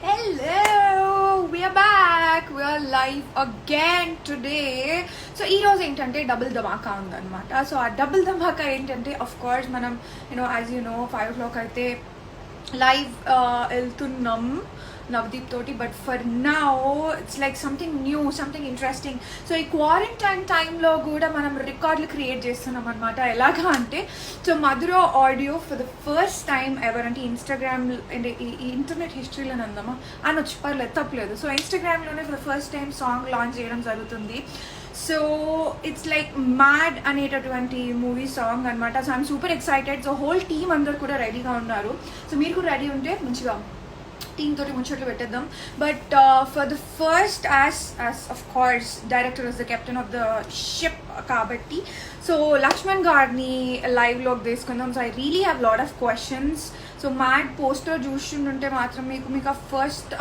Hello, we are back. We are live again today. So ఈ రోజు ఏంటంటే double ధమాకా ఉందన్నమాట. సో ఆ డబుల్ ధమాకా ఏంటంటే ఆఫ్ కోర్స్ మనం యాజ్ యూ నో 5 o'clock అయితే లైవ్ వెళ్తున్నాం నవదీప్ తోటి. But for now it's like something new, something interesting. So ఈ క్వారంటైన్ టైంలో కూడా మనం రికార్డులు క్రియేట్ చేస్తున్నాం అనమాట. ఎలాగా అంటే so Madhura audio for the first time ever అంటే ఇన్స్టాగ్రామ్ అంటే ఈ ఇంటర్నెట్ హిస్టరీలో అందామా అనొచ్చు, పర్లేదు తప్పలేదు. సో ఇన్స్టాగ్రామ్లోనే for the first time song launch చేయడం జరుగుతుంది. సో ఇట్స్ లైక్ మ్యాడ్ అనేటటువంటి మూవీ సాంగ్ అనమాట. So I'm super excited. So whole team అందరు కూడా రెడీగా ఉన్నారు. సో మీరు కూడా రెడీ ఉంటే మంచిగా టీమ్ తోటి ముచ్చట్లు పెట్టేద్దాం. But for the first as of course director is the captain of the ship కాబట్టి సో లక్ష్మణ్ గారిని లైవ్లోకి తీసుకుందాం. So I really have lot of questions. So mad poster చూస్తుంటే మాత్రం మీకు ఆ ఫస్ట్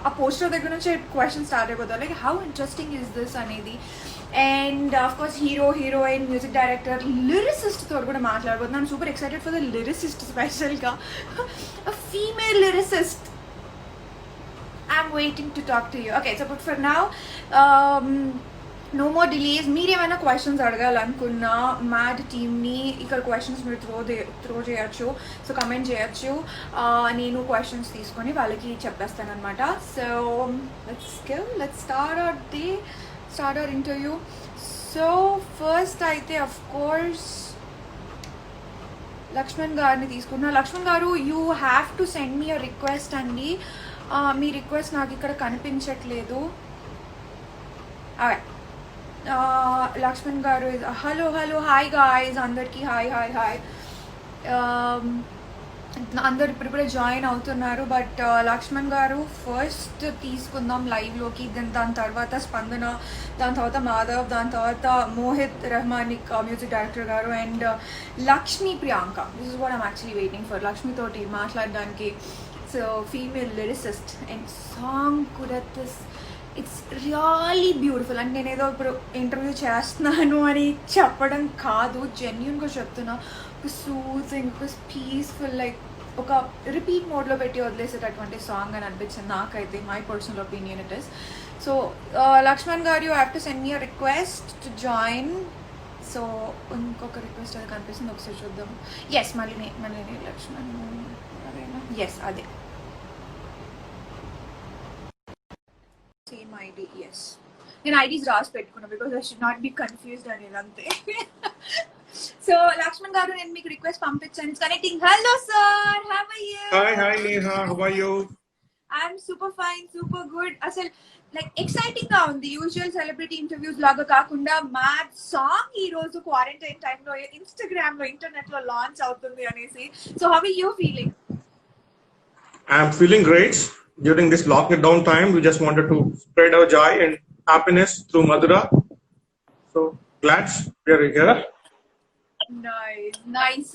ఆ పోస్టర్ దగ్గర నుంచి క్వశ్చన్ స్టార్ట్ అయిపోతాయి, like how interesting is this అనేది. And of course heroine, music director, lyricist తో కూడా మాట్లాడబోతున్నాను. Super excited for the lyricist, స్పెషల్గా female lyricist. I'm waiting to talk to you. Okay, so but for now, no more delays. మీరేమైనా questions అడగాలనుకున్నా mad టీమ్ని ఇక్కడ questions మీరు throw చేయొచ్చు. So comment చేయొచ్చు. నేను క్వశ్చన్స్ తీసుకొని వాళ్ళకి చెప్పేస్తాను అనమాట. So let's start our interview. So first అయితే అఫ్ కోర్స్ లక్ష్మణ్ గారిని తీసుకున్నా. Laxman garu, you have to send me a request అండి. మీ రిక్వెస్ట్ నాకు ఇక్కడ కనిపించట్లేదు. లక్ష్మణ్ గారు, హలో హాయ్ గాయ్స్ అందరికీ హాయ్. అందరు ఇప్పుడిప్పుడే జాయిన్ అవుతున్నారు. బట్ లక్ష్మణ్ గారు ఫస్ట్ తీసుకుందాం లైవ్లోకి. దాని తర్వాత స్పందన, దాని తర్వాత మాధవ్, దాని తర్వాత మోహిత్ రెహమానిక్ మ్యూజిక్ డైరెక్టర్ గారు, and Lakshmi Priyanka. This is what I'm actually waiting for, లక్ష్మితోటి మాట్లాడడానికి. So female lyricist and song కూడా ఇట్స్ రియలీ బ్యూటిఫుల్. అంటే నేనేదో ఇప్పుడు ఇంటర్వ్యూ చేస్తున్నాను అని చెప్పడం కాదు, జెన్యూన్గా చెప్తున్నా. ఒక సూతింగ్, ఒక పీస్ఫుల్, లైక్ ఒక రిపీట్ మోడ్లో పెట్టి వదిలేసేటటువంటి సాంగ్ అని అనిపించింది నాకైతే. My personal opinion it is. So Lakshman garu, you have to send me a request to join. So ఇంకొక రిక్వెస్ట్ అది కనిపిస్తుంది, ఒకసారి చూద్దాం. ఎస్, మళ్ళీ లక్ష్మణ్, ఎస్ అదే సేమ్ ఐడి. ఎస్, నేను ఐడీస్ రాసి పెట్టుకున్నా because I should not be confused అనేది, అంతే. సో లక్ష్మణ్ గారు, నేను మీకు రిక్వెస్ట్ పంపించాను. It's connecting. Hello sir, how are you? Hi Neha, how are you? I'm super fine, super good. అసలు లైక్ ఎక్సైటింగ్ గా ఉంది. యూజువల్ సెలబ్రిటీ ఇంటర్వ్యూస్ లాగా కాకుండా మ్యాడ్ సాంగ్ ఈ రోజు క్వారంటైన్ టైంలో ఇన్స్టాగ్రామ్ లో, ఇంటర్నెట్ లో లాంచ్ అవుతుంది అనేసి. So how are you feeling? I'm feeling great. During this lockdown time, we just wanted to spread our joy and happiness through Madura. So glad we are here. Nice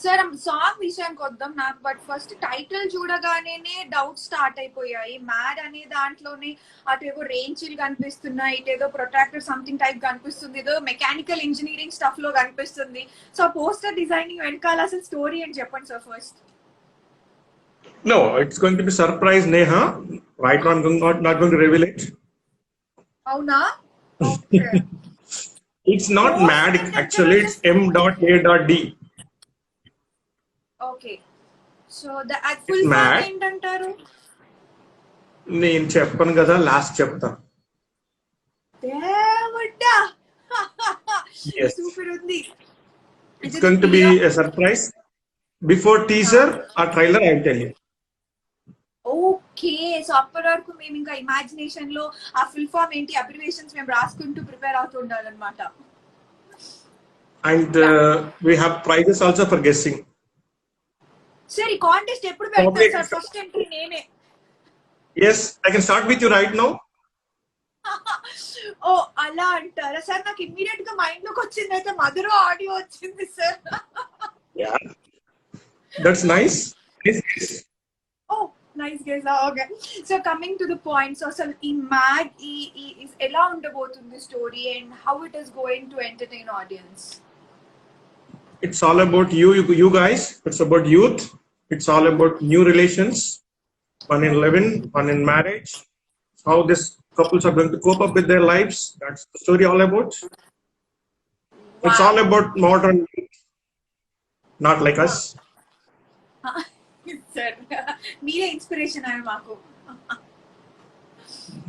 sir. Song విషయానికి వద్దాం నాకు. But first title చూడగానే doubt start అయిపోయాయి. Mad అనే దాంట్లోనే అటేవో రేంచిల్ కనిపిస్తున్నాయి, ఇటేదో protractor something type కనిపిస్తుంది, ఏదో మెకానికల్ ఇంజనీరింగ్ స్టఫ్ లో కనిపిస్తుంది. సో పోస్టర్ డిజైనింగ్ వెనకాల అసలు స్టోరీ అని చెప్పండి sir first. No, it's going to be surprise, Neha. Right now, I'm not going to reveal it. అవునా? Okay. It's not mad. Actually, it's M.A.D. Okay. So the full form ఏంటంటారు? నేను చెప్పను కదా, last చెప్తా. దేవుడా, super ఉంది. It's going to be a surprise. Before teaser or trailer, I'll tell you. Okay. So అప్పటి వరకు మేము ఇంకా ఇమాజినేషన్ లో ఆ ఫుల్ ఫామ్ ఏంటి, అబ్రివేషన్స్ మేము రాసుకుంటూ ప్రిపేర్ అవుతూ ఉండాలన్నమాట. And we have prizes also for guessing. Sir ఈ కాంటెస్ట్ ఎప్పుడు పెడతారు సార్? ఫస్ట్ ఎంట్రీ నేనే. Yes, I can start with you right now. ఓ అలా అంటారా సార్? నాకు ఇమ్మీడియట్ గా మైండ్ లోకి వచ్చింది అయితే మధుర ఆడియో వచ్చింది sir. Yeah, that's nice. Nice guys. Okay, so coming to the point, so in mad is ఎలా ఉండబోతుంది story and how it is going to entertain audience? It's all about you guys. It's about youth. It's all about new relations. one in living, one in marriage. How these couples are going to cope up with their lives. That's the story all about. It's all Wow. about modern, not like us. Sir, మీరే inspiration అని మాకు.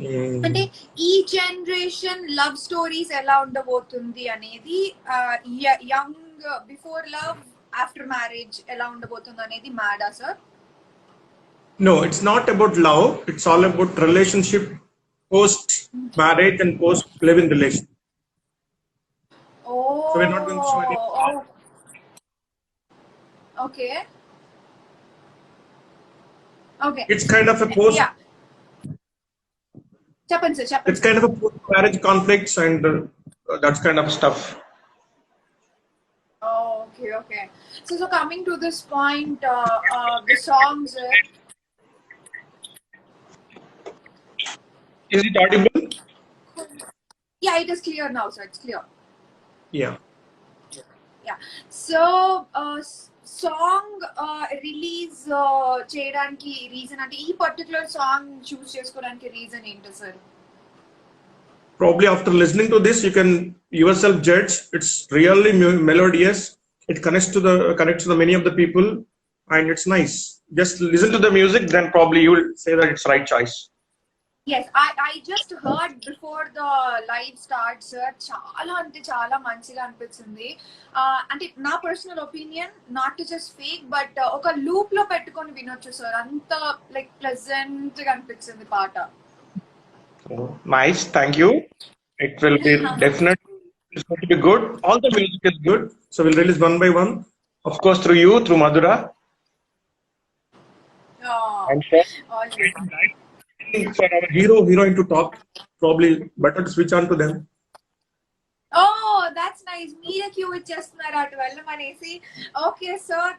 Mm. అంటే ఈ generation love stories ఎలా ఉండబోతుంది అనేది young before love after marriage ఎలా ఉండబోతుంది అనేది మ్యాడా sir? No, it's not about love. It's all about relationship post marriage and post living relation. Oh, So we're not going to show any. Okay. Okay. It's kind of a post. Yeah. చెప్పండి sir, చెప్పండి. It's kind of a post marriage conflicts and that's kind of stuff. Oh, okay, okay. So coming to this point, the songs. Is it audible? Yeah, it is clear now, sir. It's clear. Yeah. Yeah. So, song release చేయడానికి reason అంటే ఈ particular song చూస్ చేసుకోవడానికి reason ఏంటి sir? Probably after listening to this, you can yourself judge. It's really melodious. It connects to the many of the people, and it's nice. Just listen to the music, then probably you will say that it's right choice. Yes, I just heard before the live start, sir. చాలా అంటే చాలా మంచిగా అనిపించింది. అంటే నా personal opinion, not to just fake, but ఒక loop లో పెట్టుకొని వినొచ్చు సార్. అంత లైక్ ప్లెజెంట్ గా అనిపించింది పాట. Nice, thank you. It will be definitely, it's going to be good. All the music is good, so we'll release one by one. Of course, through you, through Madhura. And for our heroine to talk, probably better to switch on to them. Oh, that's nice. మీరే queue ఇచ్చేస్తున్నారు అటు వెళ్ళమనేసి. Okay sir,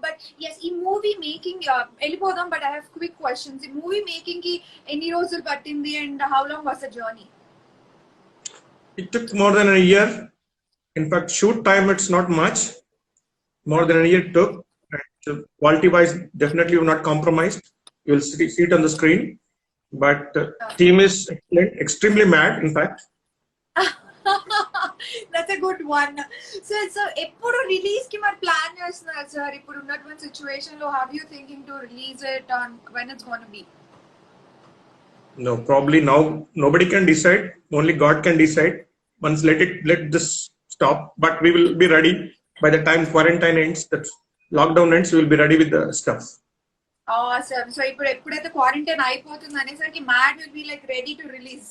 but yes, ఈ movie making వెళ్ళిపోదాం, but I have quick questions. ఈ movie making కి ఎన్ని రోజులు పట్టింది and how long was the journey? It took more than a year. In fact, shoot time it's not much. More than a year it took. And quality wise, definitely we're not compromised. You'll see it on the screen. But team is excellent, extremely mad, in fact. That's a good one. So ఎప్పుడు release కి మరి plan చేస్తున్నారు sir? ఇప్పుడు ఉన్నటువంటి situation లో how you thinking to release it on when it's going to be? No, probably now nobody can decide. Only God can decide. Once let this stop. But we will be ready by the time quarantine ends. That lockdown ends. We will be ready with the stuff. Awesome. So ఇప్పుడు ఎప్పుడైతే quarantine అయిపోతుంది అనేసరికి mad will be like ready to release.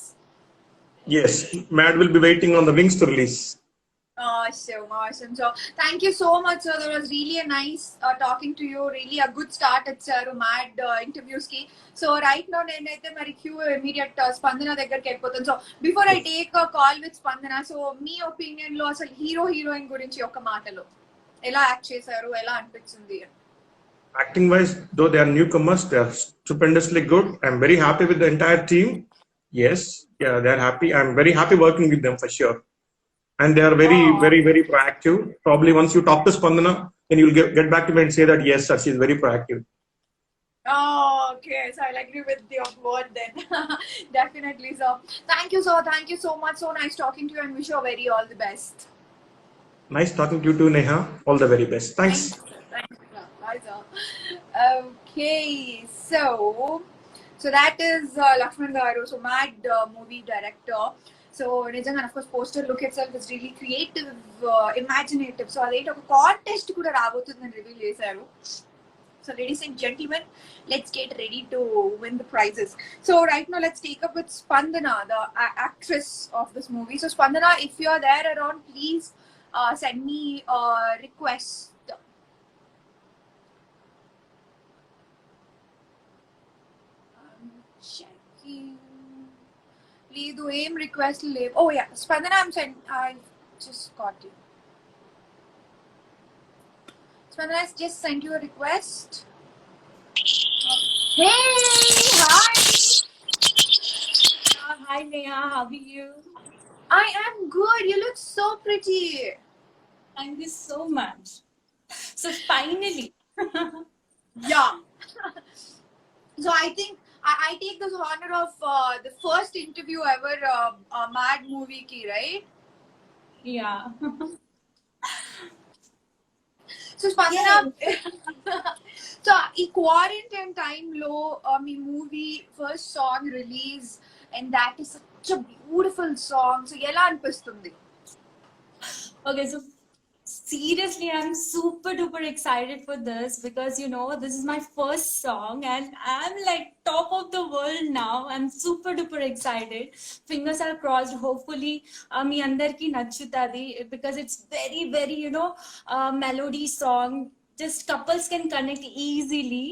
Yes, Mad will be waiting on the wings to release. Awesome. So thank you so much, sir. That was really a nice talking to you. Really a good start at sir Mad interviews ki. So right now nenaithe mari Q immediate Spandana దగ్గరికి వెళ్ళిపోతాను. So before I take a call with Spandana, so me opinion లో అసలు heroine గురించి ఒక మాటలో ఎలా act చేశారు, ఎలా అనిపించింది? Acting wise, though they are newcomers, they are stupendously good. I'm very happy with the entire team. Yes, yeah, they are happy. I'm very happy working with them for sure. And they are very proactive. Probably once you talk to Spandana, then you'll get back to me and say that yes, sir, she's very proactive. Oh, okay. So I'll agree with your word then. Definitely, sir. Thank you, sir. Thank you so much. So nice talking to you and wish you all the best. Nice talking to you too, Neha. All the very best. Thanks. Thank you, sir. Bye, sir. Okay, so that is Lakshman Garu, so Mad movie director. So నిజంగా of course poster look itself is really creative, imaginative. So అదేంటి ఒక contest కూడా రాబోతుందని reveal చేశారు. So ladies and gentlemen, let's get ready to win the prizes. So right now let's take up with Spandana, the actress of this movie. So Spandana, if you are there around, please send me a request. Checking. లేదు, ఏం request లేవు. Oh yeah, Spandana, I just got you. Spandana, I just sent you a request. Hey, hi. Hi Neha, how are you? I am good. You look so pretty. Thank you so much. So finally. Yeah. So I think I take this honor of the first interview ever Mad movie ki, right? Yeah. So Spandana, Yes. so ఈ quarantine టైంలో మీ movie first song release and that is such a beautiful song so ఎలా అనిపిస్తుంది? Okay, so seriously, I'm super duper excited for this because this is my first song and I'm like top of the world now. I'm super duper excited. Fingers are crossed. Hopefully, మీ అందరికి నచ్చుతది because it's very very melody song. Just couples can connect easily,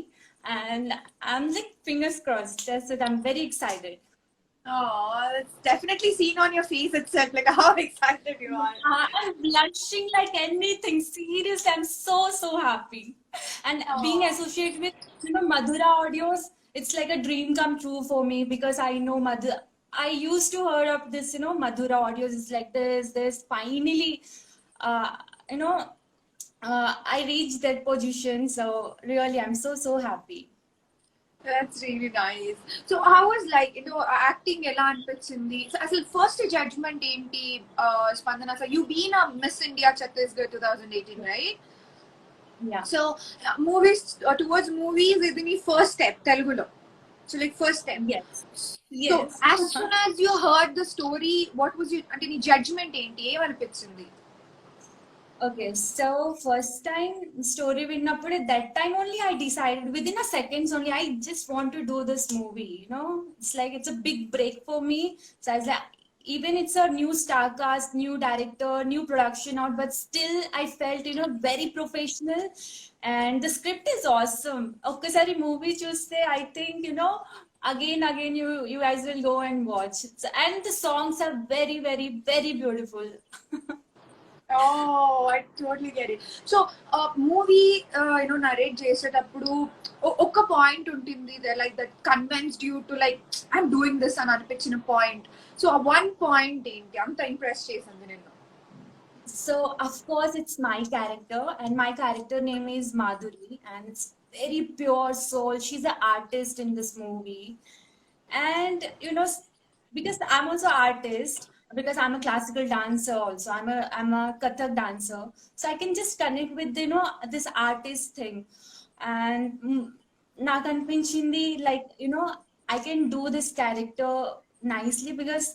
and I'm like fingers crossed. That's it. I'm very excited. Oh, it's definitely seen on your face itself, like how excited you are. I'm blushing like anything. Seriously, I'm so happy. And being associated with Madhura Audios, it's like a dream come true for me because I know Madhura. I used to hear of this, Madhura Audios is like this. Finally, uh, you know, I reached that position. So really, I'm so happy. That's really nice. So how was like acting ఎలా అనిపించింది? So అసలు first judgement ఏంటి స్పందన? So you been a Miss India Chhattisgarh 2018, right? Yeah. So movies towards movies ఇది నీ first step తెలుగులో. So like first step. Yes. So Yes. as soon as you heard the story, what was your అంటే నీ judgement ఏంటి? ఏమనిపించింది? Okay, so first time story విన్నప్పుడు that time only I decided within a seconds only I just want to do this movie. It's like it's a big break for me. So I was like, even it's a new star cast, new director, new production out, but still I felt very professional, and the script is awesome. Okkasari movie చూస్తే I think again you guys will go and watch. And the songs are very very very beautiful. Oh, I totally get it. So, movie, narrate చేసేటప్పుడు ఒక point ఉంటుంది like that convinced you to like I'm doing this అని అనిపించిన point. So ఆ one point ఏంటి అంత impress చేసింది నిన్ను? So of course it's my character, and my character name is Madhuri, and it's very pure soul. She's an artist in this movie, and because I'm also artist, because I'm a classical dancer also. I'm a Kathak dancer, so I can just connect with this artist thing, and నాకు అనిపించింది like I can do this character nicely because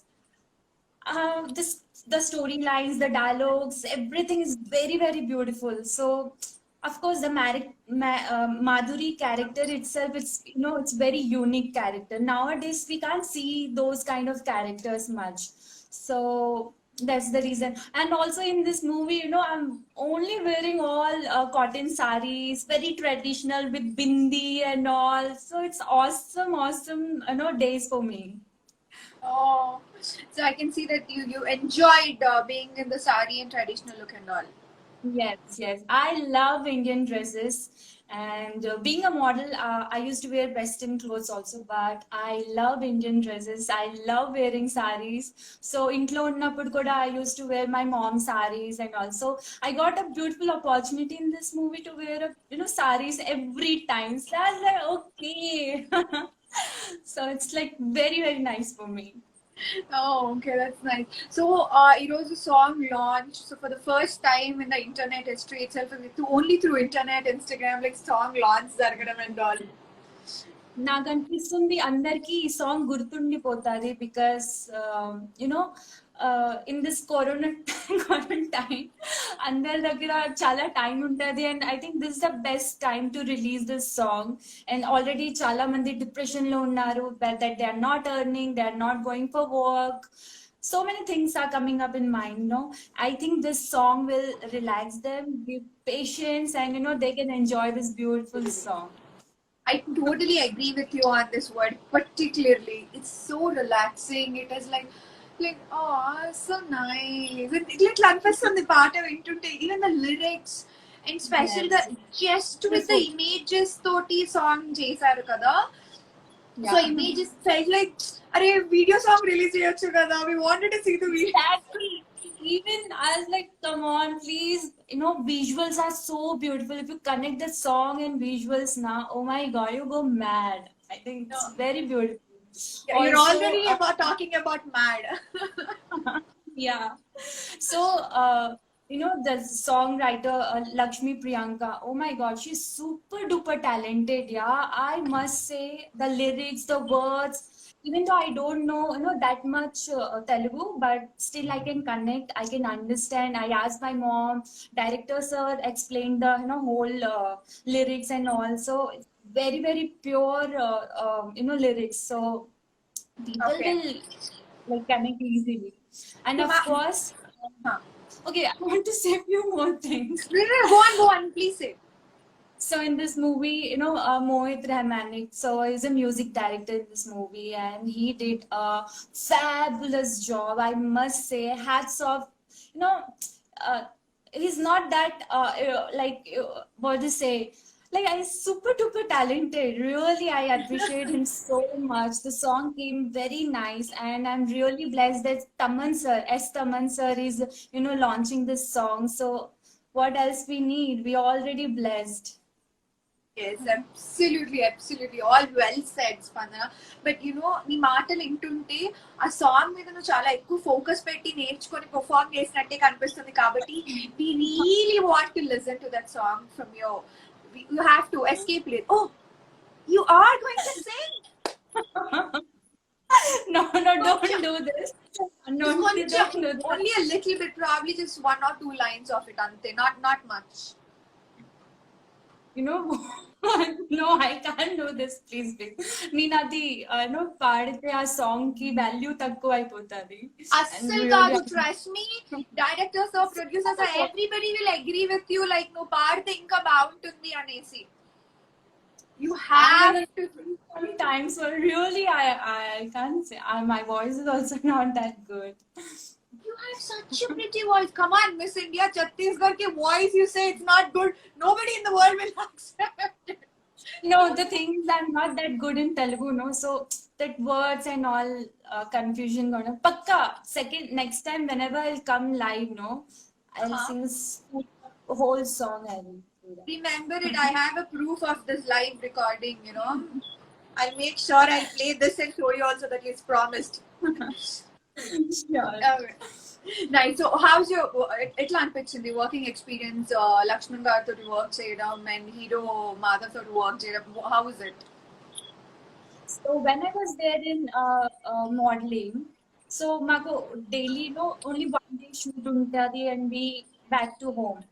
the storylines, the dialogues, everything is very very beautiful. So of course the Madhuri character itself, it's very unique character. Nowadays we can't see those kind of characters much, so that's the reason. And also in this movie, I'm only wearing all cotton sarees, very traditional with bindi and all. So it's awesome days for me. Oh, so I can see that you enjoyed being in the sari and traditional look and all. Yes. I love Indian dresses, and being a model, I used to wear Western clothes also, but I love Indian dresses. I love wearing saris. So intlo unnappudu kuda I used to wear my mom's saris, and also I got a beautiful opportunity in this movie to wear saris every time. So I was like, okay. So it's like very very nice for me. Oh, okay, that's nice. So, it was a song launch. So, for the first time in the internet history itself, only through internet, Instagram, like song launch, Zargadam and all. నాకు అనిపిస్తుంది అందరికీ ఈ song గుర్తుండిపోతుంది because in this corona time అందరి దగ్గర చాలా time ఉంటుంది, and I think this the best time to release this song. And already చాలా మంది డిప్రెషన్ లో ఉన్నారు, that they are not earning, they are not going for work. So many things are coming up in mind, I think this song will relax them, give patience, and they can enjoy this beautiful song. I totally agree with you on this word, particularly. It's so relaxing. It is like, oh, so nice. It అనిపిస్తుంది పాట వింటుంటే, even the lyrics, and especially Yes. the just with the images తోటి song చేశారు కదా. So images felt like, అరే video song release చేయొచ్చు కదా. We wanted to see the video. Exactly. Even I was like, come on, please. Visuals are so beautiful. If you connect the song and visuals now, oh my god, you go mad. I think it's very beautiful. Yeah, you're Also, already about talking about Mad. yeah. So, the songwriter Lakshmi Priyanka, oh my God, she's super duper talented. Yeah, I must say the lyrics, the words, even though I don't know, that much Telugu, but still I can connect, I can understand. I asked my mom, director sir explained the, whole lyrics and all. So, it's very, very pure, lyrics. So, people Okay. will like connect easily. And of course, Huh. okay, I want to say a few more things. No, go on, please say. So in this movie, Mohit Rahmanik, so he's a music director in this movie, and he did a fabulous job. I must say, hats off. You know, uh, he's not that what to say. Like I'm super duper talented. Really, I appreciate him so much. The song came very nice, and I'm really blessed that Taman sir is launching this song. So what else we need? We already blessed. Yes, absolutely. All well said, Spandana. But నీ మాటలు వింటుంటే ఆ song మీద నువ్వు చాలా ఎక్కువ focus పెట్టి నేర్చుకొని పర్ఫార్మ్ చేసినట్టే కనిపిస్తుంది కాబట్టి we really want to listen to that song from you have to escape it. Oh, you are going to sing? No, don't do this. No, Just don't do this. only a little bit, probably just 1 or 2 lines of it, ante. Not much. No, I can't do this, please. నేను అది పాడితే ఆ song కి value తక్కువ అయిపోతుంది. అస్సలు కాదు, trust me, directors or producers everybody will agree with you, like నువ్వు పాడితే ఇంకా బాగుంటుంది అనేసి. You have to. Sometimes, so really, I can't say. My voice is also not that good. You have such a pretty voice. Come on, Miss India, Chhattisgarh ke voice, you say it's not good. Nobody in the world will accept it. No, the thing is, I'm not that good in Telugu, no. So that words and all confusion gonna. Pakka. Next time, whenever I'll come live, no, I'll sing a whole song. I'll do that. Remember it. I have a proof of this live recording. I'll make sure I'll play this and show you also that it's promised. Sure. Nice. So, how's your ఎట్లా అనిపించింది working experience Laxman గారితో work చేయడం and hero Madhav తో work చేయడం? How is it? So when I was there in modeling, so maku daily only 1 day shoot untadi and be back to home.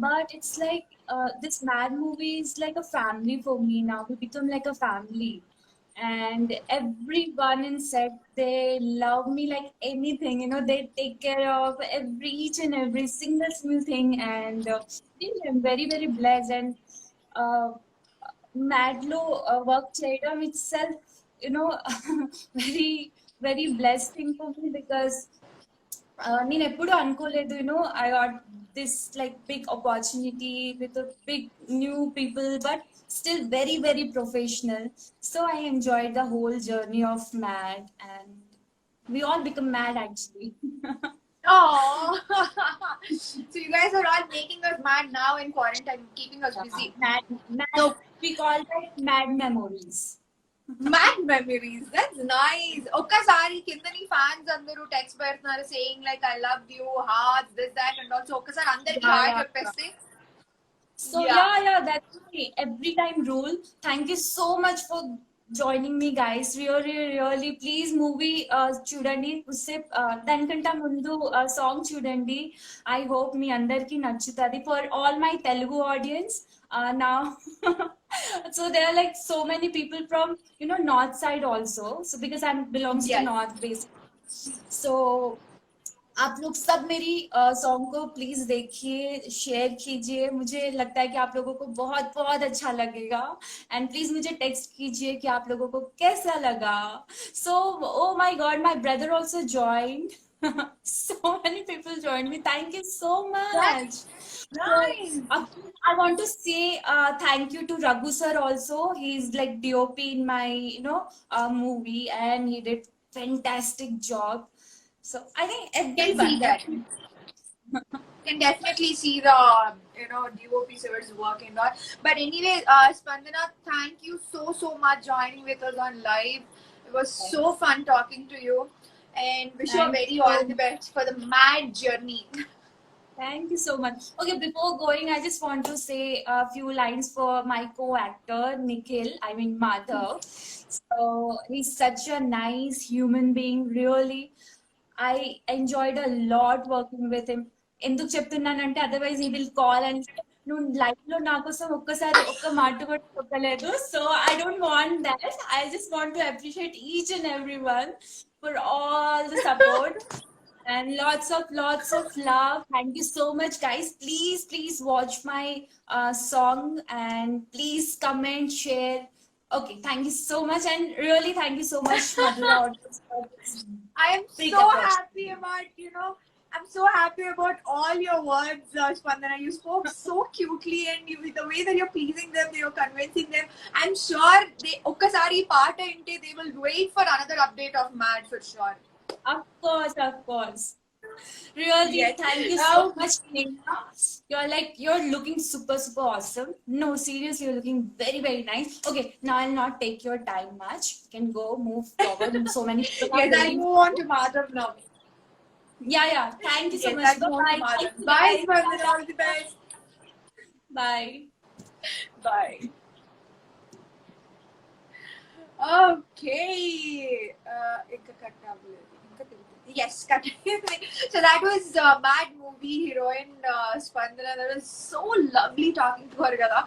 But it's like this Mad movie is like a family for me now. We become like a family. And everyone in set, they love me like anything. They take care of each and every single thing. And I'm very, very blessed. And Madlo work చేయడం itself, very, very blessed thing for me because నేను ఎప్పుడు అనుకోలేదు I got this like big opportunity with a big new people, but still very, very professional. So I enjoyed the whole journey of Mad, and we all become mad actually. Oh, so you guys are all making us mad now in quarantine, keeping us busy. Mad, So, we call that Mad Memories. mad memories. That's nice. ఒక్కసారి కిందని fans అందరూ text పెడుతున్నారు saying like I love you, hearts, this that and also ఒక్కసారి అందరికి hi చెప్పేస్తే. So yeah, that's my every time rule. Thank you so much for joining me, guys. Really, please movie చూడండి. ఉస్సే దానికంటే ముందు song చూడండి. I hope మీ అందరికి నచ్చుతుంది. For all my Telugu audience, now so there are like so many people from north side also. So because I belongs to north basically. So आप लोग सब मेरी सॉन्ग को प्लीज देखिए, शेयर कीजिए. मुझे लगता है कि आप लोगों को बहुत बहुत अच्छा लगेगा. एंड प्लीज मुझे टेक्स्ट कीजिए कि आप लोगों को कैसा लगा. So oh my god, my brother also joined. So many people joined me. Thank you so much. Nice. I want to say thank you to Raghu sir also. He's like DOP in my movie, and he did fantastic job. So I think Can everyone see that. Can definitely see the DOP Sivers work and all. But anyway, Spandana, thank you so much joining with us on live. It was so fun talking to you, and wish you a Thank very you. all the best for the mad journey. Thank you so much. Okay, before going, I just want to say a few lines for my co-actor, Nikhil, I mean Madhav. So he's such a nice human being, really. I enjoyed a lot working with him. ఎందుకు చెప్తున్నానంటే otherwise he will call and say, నువ్వు life లో నా కోసం ఒక్కసారి ఒక్క మాట కూడా చెప్పలేదు. So I don't want that. I just want to appreciate each and everyone for all the support. And lots of love. Thank you so much, guys. Please watch my song and please comment, share. Okay, thank you so much, and really thank you so much, Madhura audience, for this I am big so effort. happy about, I'm so happy about all your words, Spandana. You spoke so cutely, and the way that you're pleasing them, you're convincing them. I'm sure they, okkasari paata inte, they will wait for another update of Mad for sure. Of course. Really, Yes. thank you so much, Neha. You're looking super awesome. No, seriously, you're looking very nice. Okay, now I'll not take your time much. You can go move forward. So many people are Yes, I waiting. move on to Madhav now. Yeah. Thank you so Yes, much. I move on to Bye. Madhav. Thank you, Bye, guys. Spandana. All the best. Bye. Bye. Okay. Inka cut avvaledu. Inka tiltindi. Yes, cut. So that was Mad movie heroine Spandana. That was so lovely talking to her kada.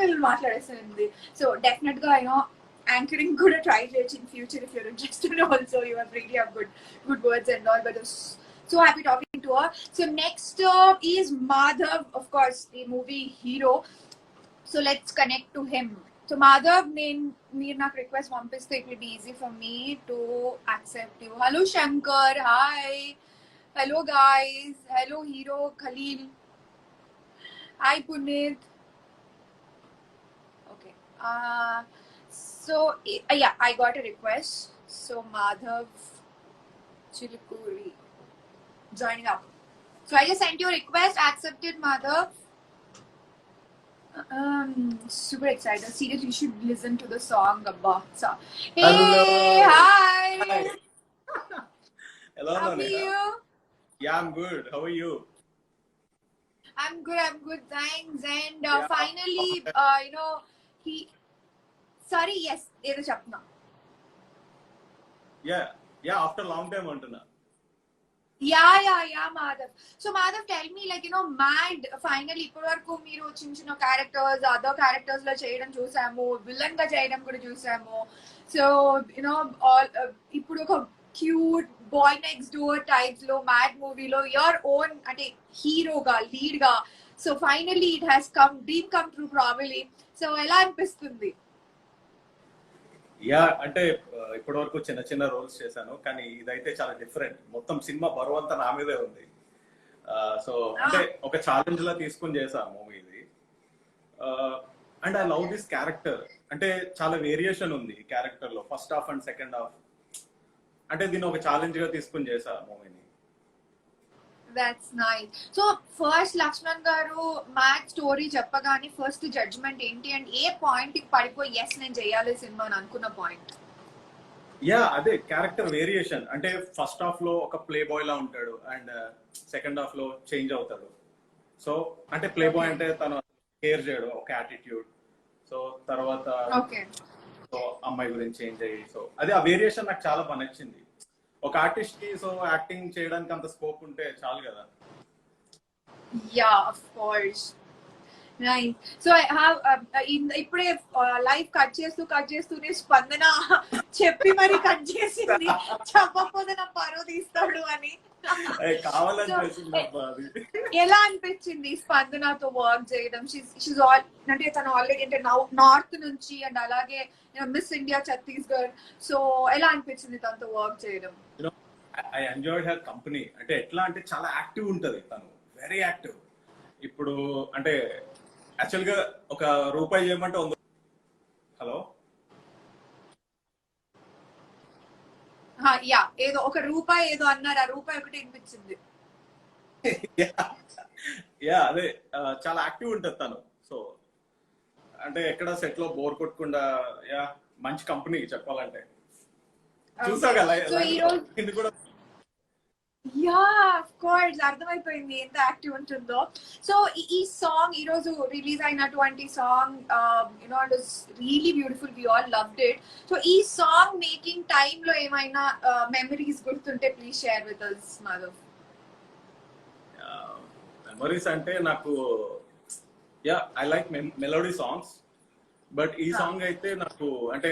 Gal మాట్లాడేస్తుంది. So definitely, anchoring కూడా try చేయొచ్చు in future if you're interested also. You have really have good words and all, but so happy talking to her. So next is Madhav, of course, the movie hero. So let's connect to him. So Madhav, మీరు నాకు request పంపిస్తే it will be easy for me to accept you. Hello Shankar, hi. Hello guys. Hello hero Khalil. Hi Puneet. Okay. So yeah, I got a request. So Madhav Chilukuri joining up. So I just sent you a request, accepted Madhav. Super excited. Seriously, you should listen to the song about Sa. Hey, Hello. hi. Hi. Hello, How are Neha. you? Yeah, I'm good. How are you? I'm good. Thanks. And Yeah. finally, he. Sorry, yes, ఏదో చెప్తున్నా. Yeah. After a long time, Antuna. Yeah, Madhav. So Madhav, tell me, Mad finally ఇప్పటి వరకు మీరు చిన్న characters other characters లో చేయడం చూసాము, villain గా చేయడం కూడా చూసాము. సో ఆల్ ఇప్పుడు ఒక cute boy next door types లో మ్యాడ్ మూవీలో యువర్ ఓన్ అంటే హీరోగా లీడ్ గా. So finally it has dream come true probably. So ఎలా అనిపిస్తుంది? యా అంటే ఇప్పటి వరకు చిన్న రోల్స్ చేశాను, కానీ ఇదైతే చాలా డిఫరెంట్. మొత్తం సినిమా బరువు అంతా నా మీదే ఉంది. సో అంటే ఒక ఛాలెంజ్ లా తీసుకుని చేసా మూవీ ఇది. And I love this character. అంటే చాలా వేరియేషన్ ఉంది క్యారెక్టర్ లో, first half and second half. అంటే దీన్ని ఒక ఛాలెంజ్ గా తీసుకుని చేసా మూవీని. That's nice. So first Laxman గారు మ్యాథ్ స్టోరీ చెప్పగానే ఫస్ట్ జడ్జ్మెంట్ ఏంటి అండ్ ఏ పాయింట్ కి పడిపోయి ఎస్ నేను చేయాలి సినిమా అని అనుకున్న పాయింట్? యా అదే క్యారెక్టర్ వేరియేషన్. అంటే ఫస్ట్ హాఫ్ లో ఒక ప్లే బాయ్ లా ఉంటాడు అండ్ సెకండ్ హాఫ్ లో చేంజ్ అవుతాడు. సో అంటే ప్లే బాయ్ అంటే తను కేర్ చేయడు, ఒక యాటిట్యూడ్. సో తర్వాత సో అమ్మాయి గురించి చేంజ్ అయ్యి, సో అదే ఆ వేరియేషన్ నాకు చాలా బాగా నచ్చింది. ఒక ఆర్టిస్ట్ కి సో యాక్టింగ్ చేయడానికి అంత స్కోప్ ఉంటే చాలు కదా. Yeah of course. Nice. So I have ఇప్పుడే లైవ్ కట్ చేస్తూనే స్పందన చెప్పి మరి కట్ చేసింది, చెప్పకపోతే నా పరువు తీస్తాడు అని. కావాలని చేసింది అబ్బా అది. ఎలా అనిపించింది స్పందనతో వర్క్ చేయడం? షీస్ ఆల్ అంటే తను ఆల్రెడీ అంటే నార్త్ నుంచి అండ్ అలాగే మిస్ ఇండియా ఛత్తీస్గఢ్. సో ఎలా అనిపించింది తనతో వర్క్ చేయడం? I enjoyed her company. అంటే ఎట్లా అంటే చాలా యాక్టివ్ ఉంటది తను, వెరీ యాక్టివ్. ఇప్పుడు అంటే యాక్చువల్ గా ఒక రూపాయి చేయమంటే హలో యా ఏదో ఒక రూపాయి ఏదో అన్నారు, ఆ రూపాయి ఒకటి వినిపించింది. యా అదే చాలా యాక్టివ్ ఉంటుంది తను. సో అంటే ఎక్కడ సెట్ లో బోర్ కొట్టకుండా, యా మంచి కంపెనీ చెప్పాలంటే. చూసాగా సో ఈ రోజు ఇది కూడా. యా ఆఫ్ కోర్స్ అర్థమైపోయింది ఎంత యాక్టివ్ ఉంటుందో. సో ఈ సాంగ్ ఈ రోజు రిలీజ్ అయినటువంటి song you know it was really beautiful, we all loved it. So ఈ సాంగ్ మేకింగ్ టైమ్ లో ఏమైనా మెమరీస్ గుర్తుంటే please share with us, Madhav. Memories అంటే నాకు yeah I like melody songs, but ఈ సాంగ్ అయితే నాకు అంటే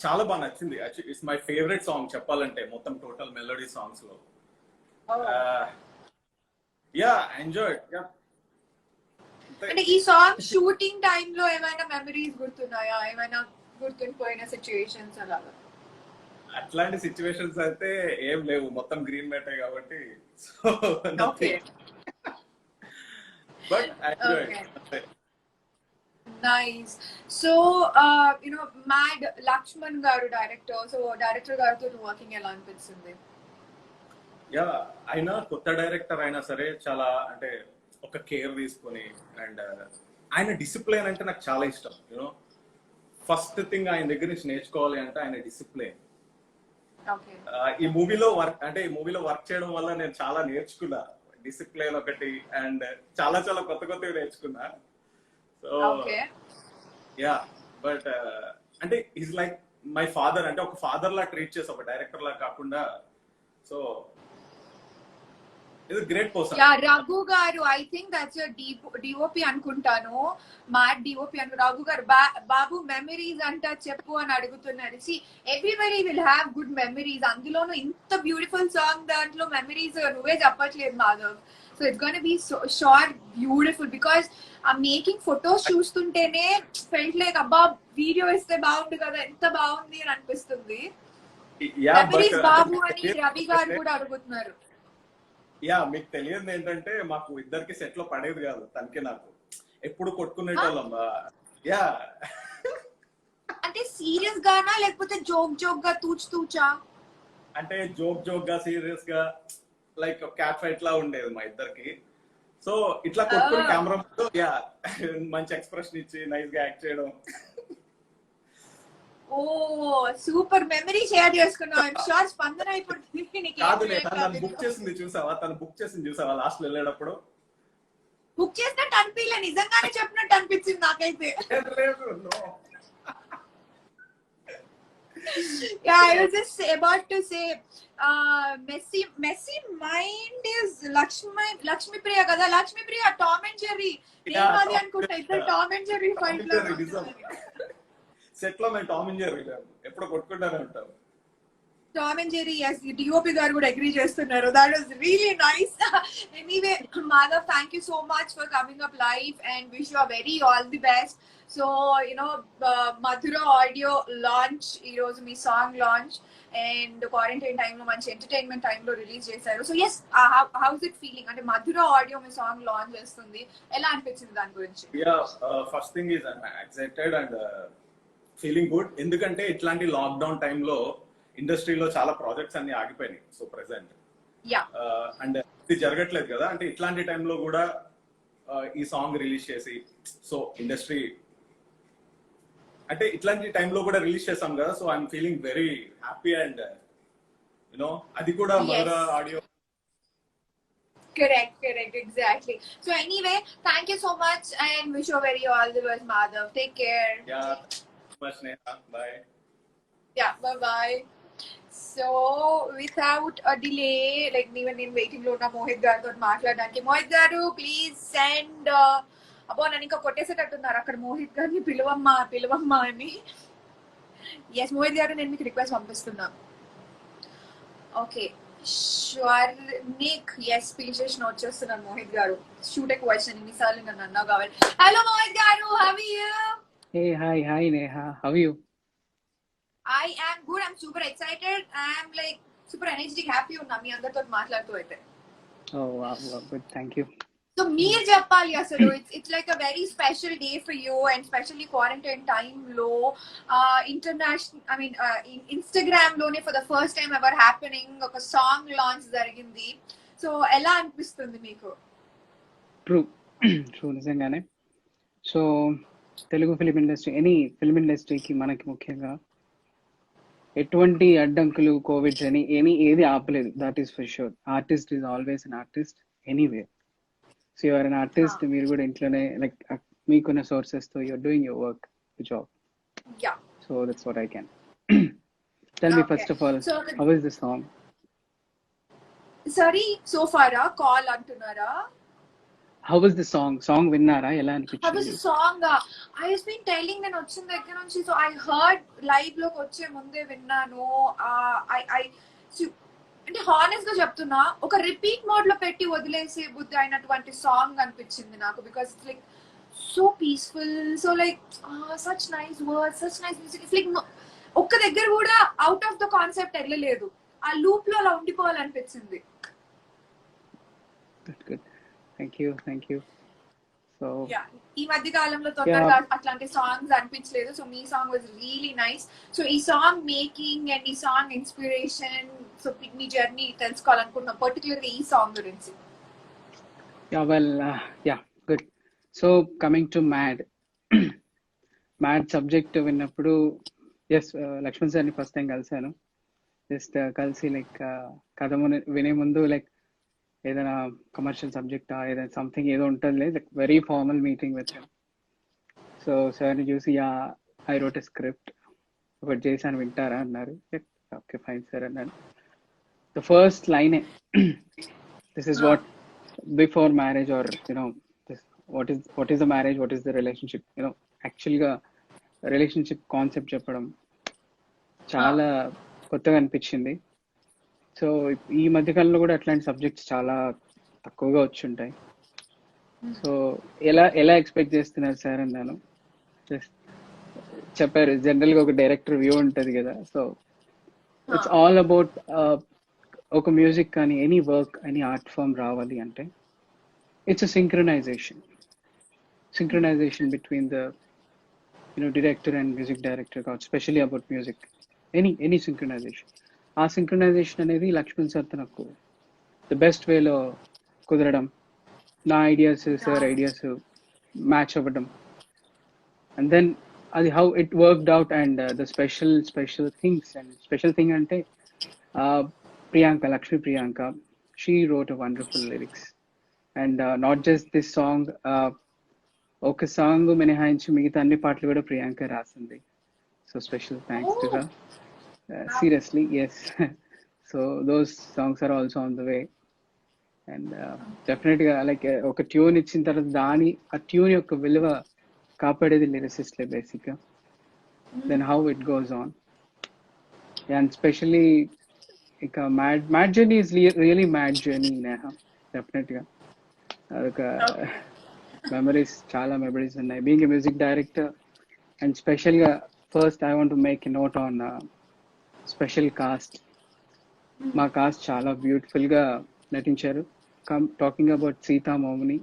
చాలా బాగా నచ్చింది. ఇట్స్ మై ఫేవరెట్ సాంగ్ చెప్పాలంటే మొత్తం టోటల్ మెలోడీ సాంగ్స్ లో. Yeah enjoy. అంటే ఈ సాంగ్ షూటింగ్ టైమ్ లో ఏమైనా మెమరీస్ గుర్తున్నాయా, ఏమైనా గుర్తుండిపోయిన సిచ్యువేషన్స్ అలాగా? అట్లాంటి సిచ్యువేషన్స్ అయితే ఏం లేవు, మొత్తం గ్రీన్ మ్యాటే కాబట్టి. Okay but enjoy. Nice. So you know MAD Lakshman garu director, so director గారితో వర్కింగ్ ఎలా అనిపిస్తుంది? యా ఆయన కొత్త డైరెక్టర్ అయినా సరే చాలా అంటే ఒక కేర్ తీసుకొని, అండ్ ఆయన డిసిప్లిన్ అంటే నాకు చాలా ఇష్టం. యూనో ఫస్ట్ థింగ్ ఆయన దగ్గర నుంచి నేర్చుకోవాలి అంటే ఆయన డిసిప్లిన్. ఓకే ఈ మూవీలో వర్క్ చేయడం వల్ల నేను చాలా నేర్చుకున్నా. డిసిప్లిన్ ఒకటి, అండ్ చాలా చాలా కొత్త కొత్తవి నేర్చుకున్నా. సో ఓకే యా బట్ అంటే ఈజ్ లైక్ మై ఫాదర్, అంటే ఒక ఫాదర్ లా ట్రీట్ చేసి, ఒక డైరెక్టర్ లా కాకుండా. సో ఇది great person. Yeah Raghu garu, I think that's your DOP అనుకుంటాను, మ్యాడ్ డిఓపి అను. రఘు గారు బాబు మెమరీస్ అంట చెప్పు అని అడుగుతున్నారు. See everybody will have good memories, అందులోనూ ఇంత బ్యూటిఫుల్ సాంగ్ దాంట్లో మెమరీస్ నువ్వే చెప్పట్లేదు Madhav. So it's gonna be sure beautiful, because ఆ మేకింగ్ ఫొటోస్ చూస్తుంటేనే ఫెల్ట్ లైక్ అబ్బా వీడియో ఇస్తే బాగుంది కదా, ఎంత బాగుంది అని అనిపిస్తుంది. మెమరీస్ బాబు అని రవి గారు కూడా అడుగుతున్నారు. యా మీకు తెలియదు ఏంటంటే మాకు ఇద్దరికి సెట్ లో పడేది కాదు, తనకి నాకు ఎప్పుడు కొట్టుకునేటోళ్ళం. యా అంటే సీరియస్ గానా లేకపోతే జోక్ జోక్ గా తూచా? అంటే జోక్ గా సీరియస్ గా లైక్ క్యాట్ ఫైట్ లా ఉండేది మా ఇద్దరికి. సో ఇట్లా కొట్టుకుని కెమెరా ముందు యా మంచి ఎక్స్ప్రెషన్ ఇచ్చి నైస్ గా యాక్ట్ చేయడం. ఓ సూపర్ మెమరీ షేర్ చేసుకున్నాం. ఐఎమ్ షూర్ స్పందన అయిపోతుంది. కాదు తను బుక్ చేసింది చూసావా లాస్ట్ లో వెళ్ళేటప్పుడు? బుక్ చేసినట్టు అనిపించలే, నిజంగానే చెప్పినట్టు అనిపించింది నాకైతే. Yeah, I was just about to say, messy mind is Lakshmi Priya kada. Lakshmi Priya Tom and Jerry. నేను అది అనుకుంటా, ఇద్దరు టామ్ అండ్ జెర్రీ ఫైట్ లో సెట్ లో మేము టామ్ అండ్ జెర్రీ ఎప్పుడు కొట్టుకుంటానే ఉంటాం. Tom and Jerry, yes, DOP గారు కూడా అగ్రీ చేస్తున్నారు. That was really nice. Anyway, Madhav, thank you so much for coming up live and wish you a very all the best. So, you know, Madhura Audio launch, ఈ రోజు మీ song launch, and quarantine time లో మంచి entertainment time లో release చేశారు. So yes, how's it feeling? అంటే Madhura audio మీ song launch చేస్తుంది, ఎలా అనిపించింది దాని గురించి? Yeah first thing is I'm excited and feeling good. ఎందుకంటే ఇట్లాంటి లాక్డౌన్ టైంలో ఇండస్ట్రీలో చాలా ప్రాజెక్ట్స్ అన్ని ఆగిపోయినాయి. సో ప్రెసెంట్ అండ్ ఇది జరగట్లేదు కదా, అంటే ఇట్లాంటి టైంలో కూడా ఈ సాంగ్ రిలీజ్ చేసి, సో ఇండస్ట్రీ అంటే ఇట్లాంటి టైంలో కూడా రిలీజ్ చేసాం కదా. So I'm feeling very happy and you know అది కూడా మధుర audio. Correct, exactly. So anyway, thank you so much and wish you very all the best, Madhav. Take care. Yeah, much Neha. Bye. Yeah, bye. So without a delay, like even in waiting lo na Mohit garu తో మాట్లాడడానికి. Mohit garu, please send అబ్బో నన్ను ఇంకా కొట్టేసేటట్టున్నారు అక్కడ, మోహిత్ గారిని పిలువమ్మా అని. Yes Mohit గారు, నేను మీకు రిక్వెస్ట్ పంపిస్తున్నాను. ఓకే స్వర్నిక్, ఎస్ పిల్ చేసి నోట్ చేస్తున్నాను. మోహిత్ గారు షూట్ ఎక్కువ వచ్చిన ఎన్నిసార్లు నన్ను అన్నావు కావాలి. Hello Mohit garu, how are you? Hey, hi Neha, how are you? I am good, I'm super excited, I am like super energetic, happy ఉన్నా మీ అందరితో మాట్లాడుతూ అయితే. Oh wow, good, thank you. So మీరు చెప్పాలి అసలు, it's like a very special day for you, and especially quarantine time లో international, I mean Instagram లోనే for the first time ever happening ఒక సాంగ్ లాంచ్ జరిగింది. సో ఎలా అనిపిస్తుంది మీకు? ట్రూ ట్రూ నిజంగానే. So Telugu film industry, any film ఇండస్ట్రీకి మనకి ముఖ్యంగా ఎటువంటి అడ్డంకులు, కోవిడ్స్ అని ఏది ఆపలేదు. That is for sure. Artist is always an artist anyway. So you're an artist. మీరు కూడా ఇంట్లోనే లైక్ మీకున్న సోర్సెస్ తో you're doing your work, job. Yeah. So that's what I can tell me. Okay. First of all, So, how is the song? sorry, so far call అంటున్నారా? How is the song విన్నారా? ఎలా How was అనిపించింది? the song? I has been telling నేను వచ్చిన దగ్గర నుంచి, so I heard live లోకి వచ్చే ముందే విన్నాను. I అంటే హానెస్ట్ గా చెప్తున్నా, ఒక రిపీట్ మోడ్ లో పెట్టి వదిలేసే బుద్ధి అయినటువంటి సాంగ్ అనిపించింది నాకు. Because it's like so peaceful, so like such nice words, such nice music. It's like ఒక్క దగ్గర కూడా అవుట్ ఆఫ్ ద కాన్సెప్ట్ వెళ్ళలేదు. ఆ లూప్ లో అలా ఉండిపోవాలనిపించింది. గుడ్. Thank you. సో ఈ మధ్య కాలంలో తొందరగా అట్లాంటి సాంగ్స్ అనిపించలేదు. So me song was really nice. So ఈ సాంగ్ మేకింగ్ అండ్ ఈ సాంగ్ ఇన్స్పిరేషన్, సో మీ జర్నీ తెలుసుకోవాలనుకుంటున్నాం, పర్టికులర్ గా ఈ సాంగ్ గురించి. Good. So coming to mad subject విన్నప్పుడు, ఎస్, లక్ష్మణ్ సార్ని ఫస్ట్ టైం కలిసాను. జస్ట్ కలిసి లైక్ కథ వినే ముందు లైక్ ఏదైనా కమర్షియల్ సబ్జెక్టా, ఏదైనా సంథింగ్ ఏదో ఉంటుంది, like very formal meeting with him. So సార్ని చూసి, ఐ రోట్ ఎ స్క్రిప్ట్, ఒకటి చేశాను, వింటారా అన్నారు. ఓకే ఫైన్ సార్ అన్నాను. ద ఫస్ట్ లైనే, this is what before marriage, or you know what is the marriage, what is the relationship, యాక్చువల్గా relationship concept చెప్పడం చాలా కొత్తగా అనిపించింది. సో ఈ మధ్యకాలంలో కూడా అట్లాంటి సబ్జెక్ట్స్ చాలా తక్కువగా వచ్చి ఉంటాయి. సో ఎలా ఎక్స్పెక్ట్ చేస్తున్నారు సార్ అన్నాను. జస్ట్ చెప్పారు, జనరల్గా ఒక డైరెక్టర్ వ్యూ ఉంటుంది కదా. సో ఇట్స్ ఆల్ అబౌట్ ఒక మ్యూజిక్ కానీ any work, any art form రావాలి అంటే it's a synchronization between the director and music director, especially about music, any synchronization. ఆ synchronization అనేది లక్ష్మణ్ సార్తో నాకు ద బెస్ట్ వేలో కుదరడం, నా ఐడియాస్ సార్ ఐడియాస్ మ్యాచ్ అవ్వడం, అండ్ దెన్ అది how it worked out. And the special things, and special thing అంటే Lakshmi Priyanka, she wrote a wonderful lyrics. And not just this song, ఒక సాంగ్ మినహాయించి మిగతా అన్ని పాటలు కూడా ప్రియాంక రాసింది. So special thanks to her, seriously. Yes. So those songs are also on the way. And డెఫినెట్గా like ఒక ట్యూన్ ఇచ్చిన తర్వాత ఆ ట్యూన్ యొక్క విలువ కాపాడేది లిరిసిస్ట్లే బేసిక్గా. Then how it goes on. And specially ఇక mad journey is really mad journey Neha. డెఫినెట్గా అదొక చాలా మెమరీస్ ఉన్నాయి. Being a music director, and స్పెషల్గా first I want to make a note on special cast. మా కాస్ట్ చాలా బ్యూటిఫుల్గా నటించారు. టాకింగ్ అబౌట్ సీతా మోమిని,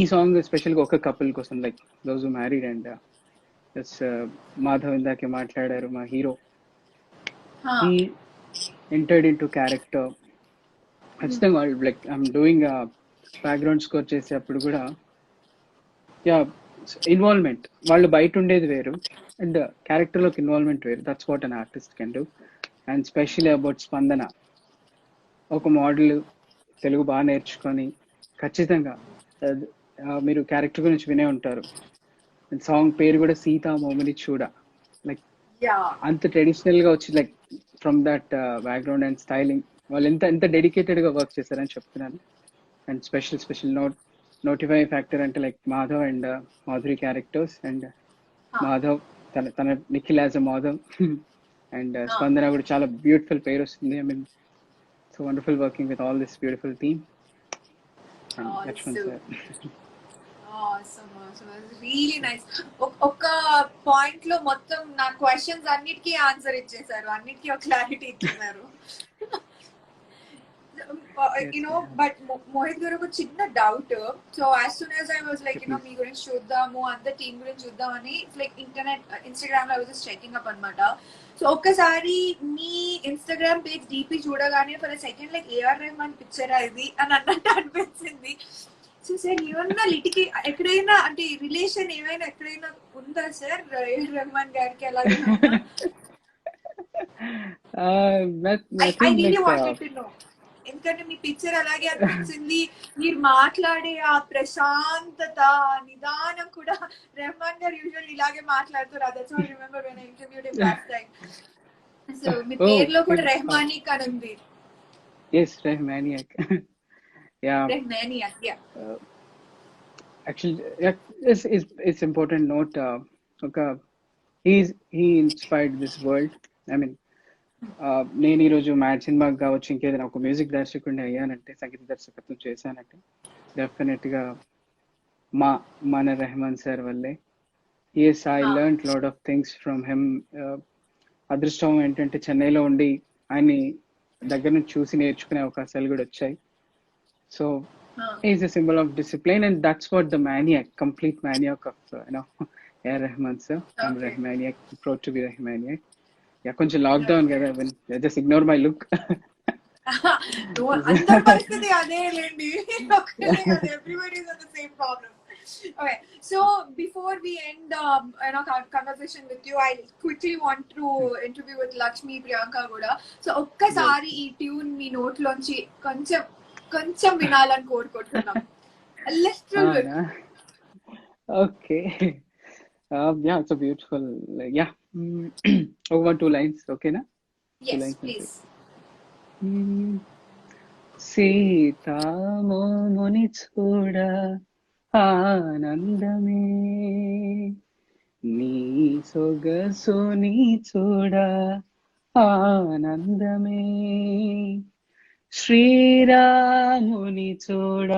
ఈ సాంగ్ స్పెషల్గా ఒక కపుల్ కోసం, like those who married. And Madhav ఇందాకే మాట్లాడారు, మా hero, he entered in to character. ఖచ్చితంగా like I'm doing background score చేసేటప్పుడు కూడా ఇన్వాల్వ్మెంట్, వాళ్ళు బయట ఉండేది వేరు అండ్ క్యారెక్టర్లోకి ఇన్వాల్వ్మెంట్ వేరు. That's what an artist can do. And specially about Spandana, ఒక మోడల్, తెలుగు బాగా నేర్చుకొని, ఖచ్చితంగా మీరు క్యారెక్టర్ గురించి వినే ఉంటారు. సాంగ్ పేరు కూడా సీతా మోమిని చూడ. లైక్ అంత ట్రెడిషనల్గా వచ్చి, like from that background and styling, వాళ్ళు ఎంత డెడికేటెడ్గా వర్క్ చేశారని చెప్తున్నాను. అండ్ స్పెషల్ నోటిఫై ఫ్యాక్టర్ అంటే like Madhav and Madhuri characters. And Madhav తన Nikhil as a Madhav, and Spandana కూడా చాలా బ్యూటిఫుల్ పేరు వస్తుంది. I mean so wonderful working with all this beautiful team. And Lakshman sir, really nice. ఒక పాయింట్ లో మొత్తం నా క్వశ్చన్స్ అన్నిటికీ ఆన్సర్ ఇచ్చేసారు, అన్నిటికీ ఒక క్లారిటీ ఇచ్చేసారు. బట్ మోహిత్ గారు, ఒక చిన్న doubt. So as soon as I was like మీ గురించి చూద్దాము, అంత టీమ్ గురించి చూద్దామని లైక్ ఇన్స్టాగ్రామ్ లో I was just checking up అనమాట. సో ఒక్కసారి మీ ఇన్స్టాగ్రామ్ పేజ్ డిపి చూడగానే for second like AR Rahman పిక్చరా ఇది అని అన్నట్టు అనిపించింది. సో సార్ ఏమన్నా లిటికి ఎక్కడైనా అంటే రిలేషన్ ఏమైనా ఎక్కడైనా ఉందా సార్ రెహమాన్ గారికి అలాగే I nothing really like wanted to know. ఎందుకంటే మీ పిక్చర్ అలాగే అనిపించింది, మీరు మాట్లాడే ఆ ప్రశాంతత నిదానం కూడా రెహమాన్ గారు యూజువల్ ఇలాగే మాట్లాడుతారు. That's why I remember when I interviewed him last time. So మీ oh పేరులో కూడా it, రెహమానిక్ అని ఉంది. yes, Rahmaniac. Yeah. Rahmania, yeah. Actually, yeah, it's important note. Okay, he inspired this world. I mean, నేను ఈరోజు మ్యాచ్ సినిమాకి కావచ్చు ఇంకేదైనా ఒక మ్యూజిక్ దర్శకుడిని అయ్యానంటే, సంగీత దర్శకత్వం చేశానంటే డెఫినెట్గా మన రెహమాన్ సార్ వల్లే. Yes, I learn lot of things from him. అదృష్టం ఏంటంటే చెన్నైలో ఉండి ఆయన్ని దగ్గర నుంచి చూసి నేర్చుకునే అవకాశాలు కూడా వచ్చాయి. So is a symbol of discipline, and that's what the complete maniac of A. Rahman sir. I'm Okay. Rahmaniac, proud to be Rahmaniac. Yeah, కొంచెం లాక్డౌన్ కదా, just ignore my look. అందరి పరిస్థితి అదే లేండి, everybody is on the same problem. Okay, so before we end conversation with you, I quickly want to interview with Lakshmi Priyanka kuda. So ఒక్కసారి ఈ tune మీ note లోంచి కొంచెం వినాలని కోరుకుంటున్నాం. Little bit. Okay. Yeah, it's a beautiful, yeah. Over 2 lines, okay na? Yes, lines, please. సీతామోముని చూడ ఆనందమే, నీ సొగసుని చూడ ఆనందమే, శ్రీరాముని చూడ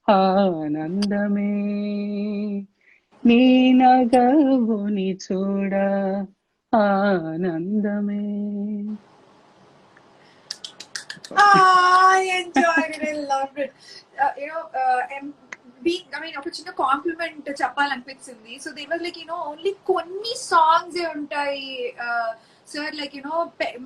ఆనందమే, నీ నగవుని చూడ ఆనందమే. I enjoyed it. I loved it. ఒక చిన్న కాంప్లిమెంట్ చెప్పాలనిపించింది. So they was like only కొన్ని సాంగ్స్ ఉంటాయి సార్, లైక్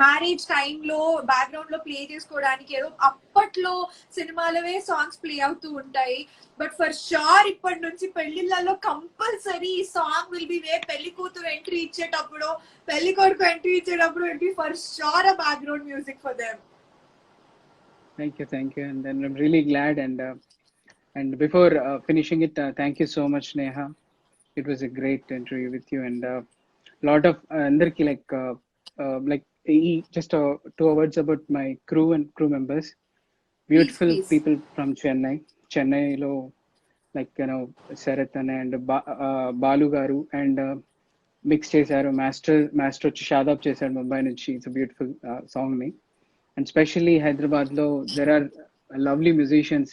మ్యారేజ్ టైంలో బ్యాక్గ్రౌండ్ లో ప్లే చేసుకోవడానికి ఏదో అప్పట్లో సినిమాలవే సాంగ్స్ ప్లే అవుతూ ఉంటాయి. బట్ ఫర్ షూర్ ఇప్పటి నుంచి పెళ్లిళ్ళలో కంపల్సరీ ఈ సాంగ్ విల్ బి వే. పెళ్లి కూతురు ఎంట్రీ ఇచ్చేటప్పుడు, పెళ్లి కొడుకు ఎంట్రీ ఇచ్చేటప్పుడు will be for sure a background music for them. Thank you, and then I'm really glad. And before finishing it, thank you so much, Neha. It was a great interview with you, and lot of andarki like just 2 words about my crew and crew members. Beautiful Please. people from Chennai lo, like Sarath and Balu garu, and mix చేశారు. Master వచ్చి షాదాబ్ చేశారు ముంబై నుంచి. It's beautiful song ని. And especially Hyderabad lo, there are lovely musicians,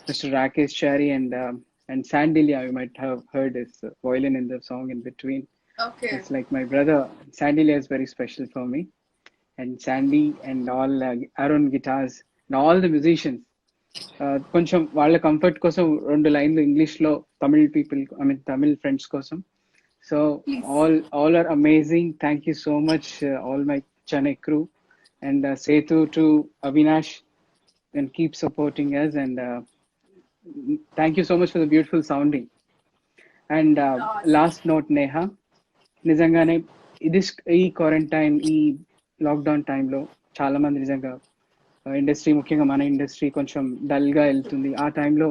Mr. Rakesh Chari and Sandilia. You might have heard his violin in the song in between. Okay. It's like my brother. Sandilia is very special for me, and Sandy and all Aaron guitars and all the musicians. కొంచెం వాళ్ళ comfort కోసం 2 లైన్లు English లో Tamil people, Tamil friends కోసం. So all are amazing. Thank you so much, all my Chennai crew. And Setu to Avinash, and keep supporting us. And thank you so much for the beautiful sounding. And last note, Neha, nizangane ఈ quarantine, ఈ lockdown టైంలో చాలా మంది నిజంగా industry, ముఖ్యంగా మన industry కొంచెం డల్గా వెళ్తుంది. ఆ టైంలో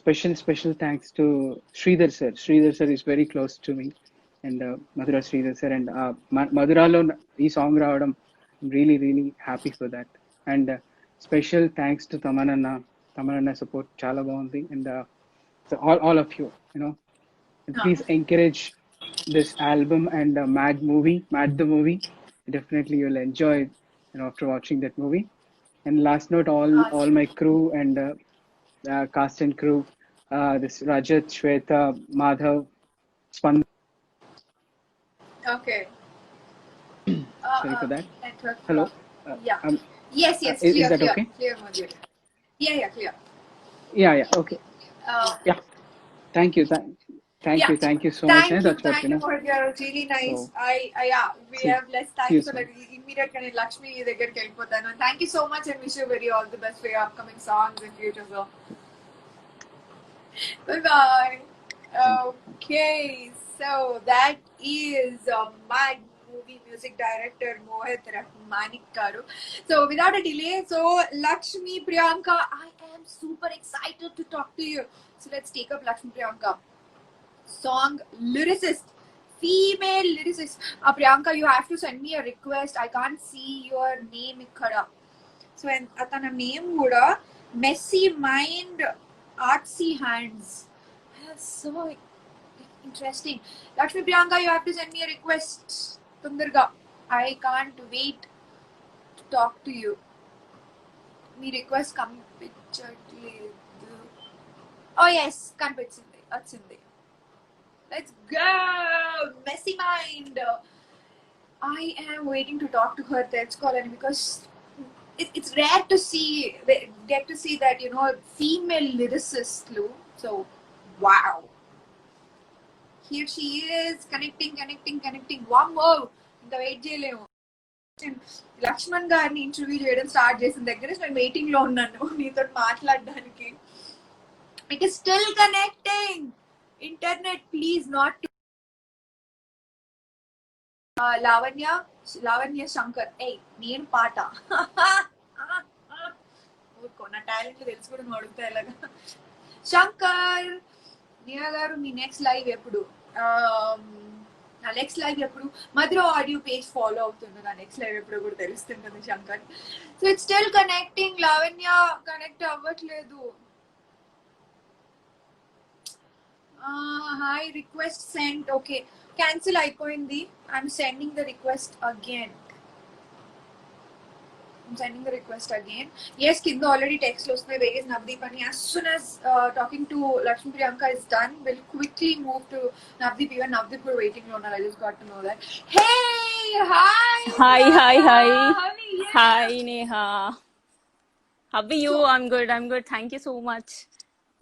special thanks to Sridhar sir. Sridhar sir is very close to me, and Madhura Sridhar sir. And మధురాలో ఈ సాంగ్ రావడం, really happy for that. And special thanks to Tamananna support chala bagundi. And so all of you, please encourage this album and Mad the movie. Definitely you'll enjoy it, after watching that movie. And last note, all my crew and cast and crew, this Rajat, Shweta, Madhav, Spand. Okay. Sorry for that. Network. Hello. Yeah. Yes. is Clear, that clear, okay? Clear, Madhur. Yeah, clear. Yeah, okay. Yeah. Thank you so Thank much. That's what, thank you, Madhur. Really nice. So, We see- have less time, see you so soon. that immediately Lakshmi దగ్గరికి వెళ్ళిపోతాను. Thank you so much, and wish you all the best for your upcoming songs in future. So. Bye-bye. Okay, so that is my movie music director Mohit Rahmanik Garu. So without a delay, so Lakshmi Priyanka, I am super excited to talk to you. So let's take up Lakshmi Priyanka. Song lyricist, female lyricist. Priyanka, you have to send me a request. I can't see your name ikkada. So atana name kuda Messy Mind, Artsy Hands. So interesting. Lakshmi Priyanka, you have to send me a request. Tundarga. I can't wait to talk to you. Me request కనిపించట్లేదు. Oh yes, కనిపించింది. వచ్చింది. Let's go! Messy Mind. I am waiting to talk to her తెలుసుకోవాలని because it's rare to get to see that, you know, female lyricist. So wow. Here she is connecting. One more. ఇంకా wait చేయలేము. లక్ష్మణ్ గారిని interview చేయడం start చేసిన దగ్గర నుంచి నేను waiting లో ఉన్నాను నీతో మాట్లాడడానికి. It is still connecting. Internet please not. Lavanya Shankar. నేను పాట ఊరుకో, నా టాలెంట్ తెలుసుకోవడం అడుగుతా ఎలాగా. శంకర్ నీనా గారు, మీ నెక్స్ట్ లైవ్ ఎప్పుడు? నా నెక్స్ట్ లైవ్ ఎప్పుడు? మధ్య ఆడియో పేజ్ ఫాలో అవుతుంది. నా నెక్స్ట్ లైవ్ ఎప్పుడు కూడా తెలుస్తుంటుంది Shankar. So it's still connecting. Lavanya connect అవ్వట్లేదు. Hi, request send. Okay, cancel అయిపోయింది. I'm sending the request again. I'm sending the request again. Yes, కింద already text లో వస్తున్నాయి. Where is Navdeep? And as soon as talking to Lakshmi Priyanka is done, we'll quickly move to Navdeep. Even Navdeep were waiting on her. I just got to know that. Hey, hi. Hi. How are you? Hi, Neha. How are you? I'm good. Thank you so much.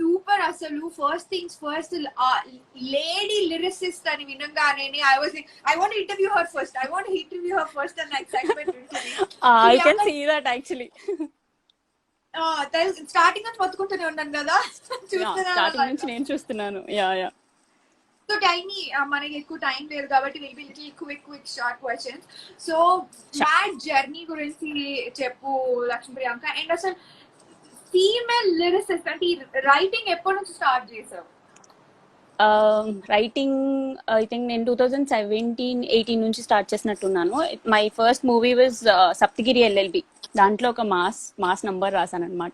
Super. అసలు first things first, lady lyricist అని వినంగానే I was like, I want interview her first అన్న excitement ఉంటుంది. I can see that actually. Starting నుంచి మొత్తుకుంటూనే ఉన్నాను కదా. Starting నుంచి నేను చూస్తున్నాను. యా. సో టైనీ, మనకి ఎక్కువ టైం లేదు కాబట్టి will be little quick short questions. So mad journey గురించి చెప్పు లక్ష్మీ ప్రియాంక. అండ్ అసలు ఫీమేల్ లిరిసిస్ట్ అంటే రైటింగ్ ఎప్పటి నుంచి స్టార్ట్ చేసావు? రైటింగ్ ఐ థింక్ నేను 2017-18 నుంచి స్టార్ట్ చేసినట్టున్నాను. My first movie was Saptagiri LLB. దాంట్లో ఒక మాస్ నంబర్ రాసాను అనమాట.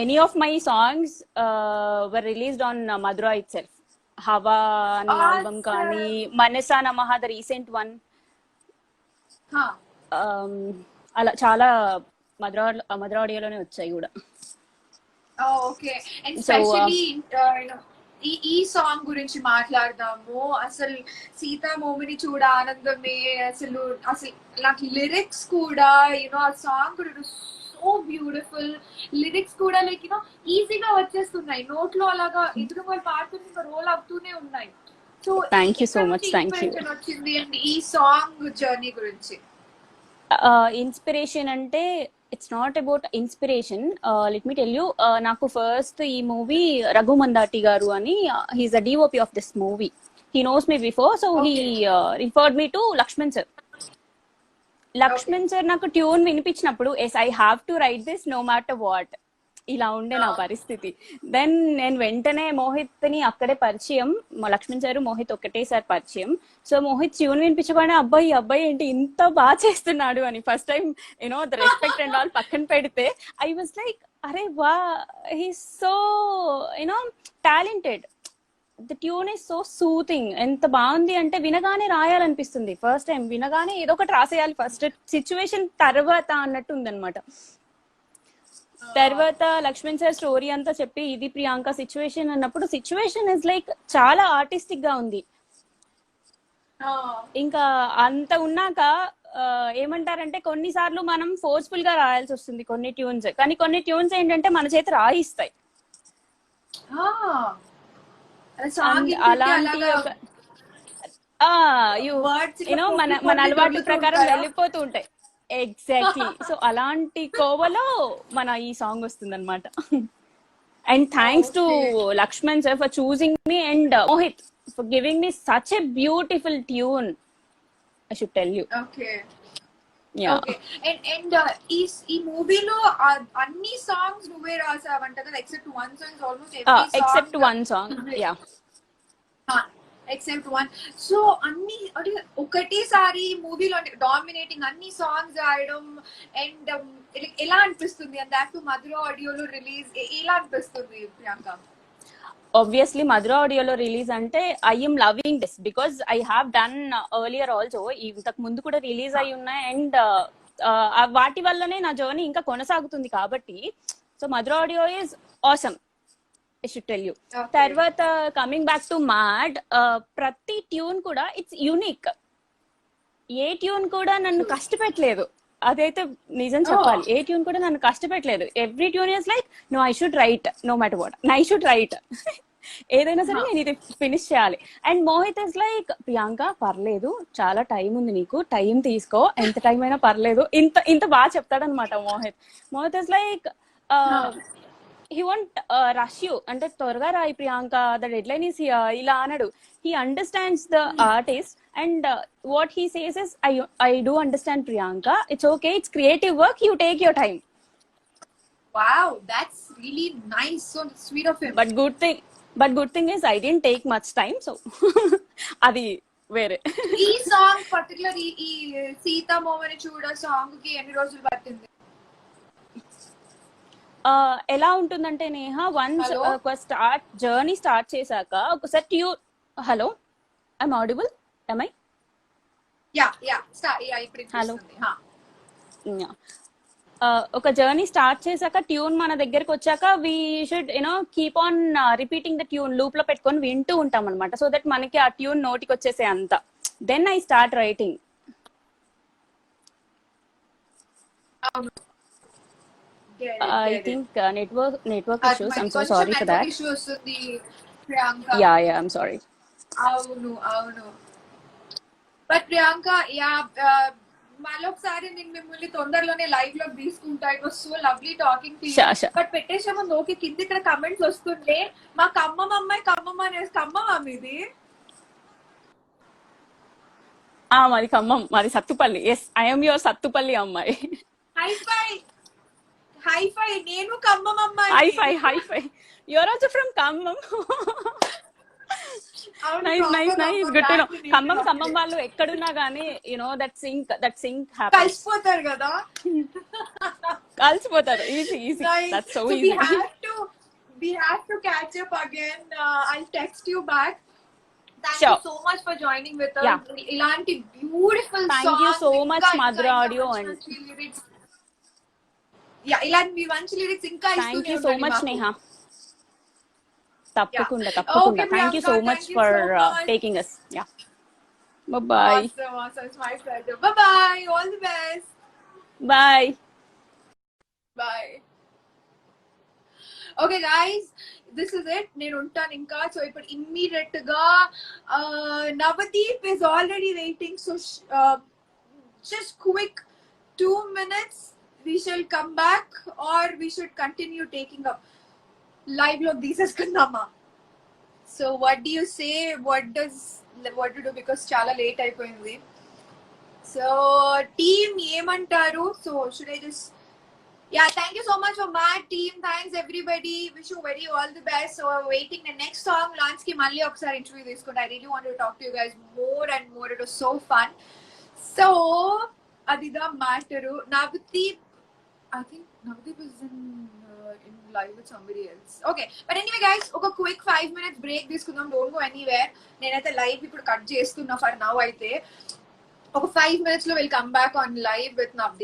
Many of my songs were released on Madhura itself. Hawa అనే ఆల్బమ్ కానీ, మనసా నమః ద రీసెంట్ వన్, అలా చాలా మధుర ఆడియోలోనే వచ్చాయి కూడా. ఓకే. అండ్ స్పెషల్లీ ఈ సాంగ్ గురించి మాట్లాడదాము. అసలు సీతా మోమిని చూడ ఆనందమే, అసలు నాకు లిరిక్స్ కూడా, యూనో ఆ సాంగ్ కూడా సో బ్యూటిఫుల్. లిరిక్స్ కూడా లైక్ యూనో ఈజీగా వచ్చేస్తున్నాయి నోట్లో, అలాగా ఎదురు వాళ్ళు పాడుతుంటే ఇంకా రోల్ అవుతూనే ఉన్నాయి. So thank you so much. Thank you. వచ్చింది అండ్ ఈ సాంగ్ జర్నీ గురించి. ఇన్స్పిరేషన్ అంటే it's not about inspiration. Let me tell you, నాకు ఫస్ట్ ఈ మూవీ రఘు మందాటి గారు అని, he's the DOP of this movie. He knows me before, so he referred me to Lakshman sir. Lakshman sir నాకు tune వినిపించినప్పుడు, yes I have to write this no matter what, ఇలా ఉండే నా పరిస్థితి. Then నేను వెంటనే మోహిత్ ని అక్కడే పరిచయం. లక్ష్మణ్ సార్ మోహిత్ ఒకటేసారి పరిచయం. సో మోహిత్ ట్యూన్ వినిపించగానే అబ్బాయి ఏంటి ఇంత బాగా చేస్తున్నాడు అని first time you know the respect and all పక్కన పెడితే ఐ వాజ్ లైక్, అరే వా, he's so you know talented. The tune is so soothing. ఎంత బాగుంది అంటే వినగానే రాయాలనిపిస్తుంది. ఫస్ట్ టైం వినగానే ఏదో ఒకటి రాసేయాలి ఫస్ట్, సిచ్యువేషన్ తర్వాత అన్నట్టు ఉందన్నమాట. తర్వాత లక్ష్మణ్ సార్ స్టోరీ అంతా చెప్పి ఇది ప్రియాంక సిచ్యువేషన్ అన్నప్పుడు, సిచ్యువేషన్ ఇస్ లైక్ చాలా ఆర్టిస్టిక్ గా ఉంది. ఇంకా అంత ఉన్నాక ఏమంటారంటే కొన్నిసార్లు మనం ఫోర్స్ఫుల్ గా రాయాల్సి వస్తుంది కొన్ని ట్యూన్స్, కానీ కొన్ని ట్యూన్స్ ఏంటంటే మన చేత రాయిస్తాయి. అలాంటి యూనో మన అలవాటు ప్రకారం వెళ్ళిపోతూ ఉంటాయి. ఎగ్జాక్ట్లీ. సో అలాంటి కోవలో మన ఈ సాంగ్ వస్తుంది అనమాట. And thanks to Lakshman sir for choosing me and Mohit for giving me such a beautiful tune. I should tell you. Okay yeah. Okay. And ఈ మూవీలో అన్ని సాంగ్స్ నువ్వే రాసావంట కదా, except one song. Almost every song except one song. Yeah. Except one. So అన్ని అంటే ఒకటేసారి మూవీలో డామినేటింగ్ అన్ని సాంగ్స్ రాయడం అండ్ ఎలా అనిపిస్తుంది? అండ్ దాట్ మధుర ఆడియోలో రిలీజ్ ఎలా అనిపిస్తుంది ప్రియాంక? Obviously మధుర ఆడియోలో రిలీజ్ అంటే I'm loving this because I have done earlier also. ఇంతకు ముందు కూడా రిలీజ్ అయి ఉన్నాయి అండ్ వాటి వల్లనే నా జర్నీ ఇంకా కొనసాగుతుంది కాబట్టి. So Madhura audio is awesome, I should tell you. తర్వాత కమింగ్ బ్యాక్ టు మ్యాడ్, ప్రతి ట్యూన్ కూడా ఇట్స్ యూనిక్. ఏ ట్యూన్ కూడా నన్ను కష్టపెట్టలేదు, అదైతే నిజం చెప్పాలి. ఏ ట్యూన్ కూడా నన్ను కష్టపెట్టలేదు. Every tune is like no I should write, no matter what I should write. ఏదైనా సరే నేను ఇది ఫినిష్ చేయాలి. And Mohit is like Priyanka పర్లేదు, చాలా టైం ఉంది నీకు, టైం తీసుకో, ఎంత టైం అయినా పర్లేదు. ఇంత బాగా చెప్తాడనమాట Mohit. Mohit is like he won't rush you. అంటే త్వరగా రాయి Priyanka, the dead line is ఇలా అనడు. He understands the artist and what he says is I do understand Priyanka, it's okay, it's creative work, you take your time. Wow, that's really nice, so sweet of him. But good thing is I didn't take much time, so అది వేరే. ఈ song particular ఈ సీతా మోమని చూడ song కి ఎన్ని రోజులు పట్టింది? ఎలా ఉంటుందంటే నేహ, వన్స్ ఒక జర్నీ స్టార్ట్ చేశాక ఒకసారి tune. Hello, I'm audible? am I? Hello. ఒక జర్నీ స్టార్ట్ చేశాక ట్యూన్ మన దగ్గరకు వచ్చాక we should keep on repeating the tune, loop లో పెట్టుకొని వింటూ ఉంటాం అనమాట. సో దట్ మనకి ఆ ట్యూన్ నోటికి వచ్చేసే అంత. Then I start writing. I think network issues. I'm so sorry for that. Yeah, I'm sorry. అవును. బట్ ప్రియాంక, మళ్ళీ ఒకసారి నేను మిమ్మల్ని తొందరలోనే లైవ్ లో తీసుకుంటా. It was so lovely talking to you. But పెట్టేసే ముందు ఓకే, కింద ఇక్కడ కమెంట్స్ వస్తుంటే మా కమ్మమ్మ అమ్మాయి కమ్మమ్మ అనేసి, కమ్మమ్మ మీది? మాది ఖమ్మం, మాది Sathupalli. Yes, I'm your Sathupalli అమ్మాయి. హైఫై, నేను ఖమ్మం అమ్మాయి. High five. You're also from Khammam. Nice, good to know. Khammam వాళ్ళు ఎక్కడున్నా గానీ దట్ సింక్ హ్యాపెన్స్. కలిసిపోతారు కదా, కలిసిపోతారు. Easy, that's so easy. We have to catch up again. I'll text you back. Thank you so much for joining with us. Ilanti beautiful songs. Thank you so much Madhura Audio and ilanti manchi lyrics inka istune. Thank you so much Neha. Tappakunda. Thank you so much for taking us. Yeah. Bye. Awesome. It's my pleasure. Bye. All the best. Bye. Okay guys, this is it. నేను ఉంటాను ఇంకా. So ఇప్పుడు immediate గా Navdeep is already waiting. So just quick 2 minutes, we shall come back or we should continue taking up live log తీసేసుకుందామా? So what do you say? What to do, because చాలా late అయిపోయింది. So team ఏమంటారు? So should I just thank you so much for my team. Thanks everybody. Wish you very all the best. So waiting the next song launch ki malli okkar interview తీసుకుంటా. I really want to talk to you guys more and more. It was so fun. So adida matter. Navdeep, I think Navdeep is in live with somebody else. Okay, but anyway guys, oka quick 5 minutes break తీసుకుందాం. Don't go anywhere. నేనైతే live ఇప్పుడు cut చేస్తున్నా for now. అయితే ఒక 5 minutes లో we'll come back on live with Navdeep.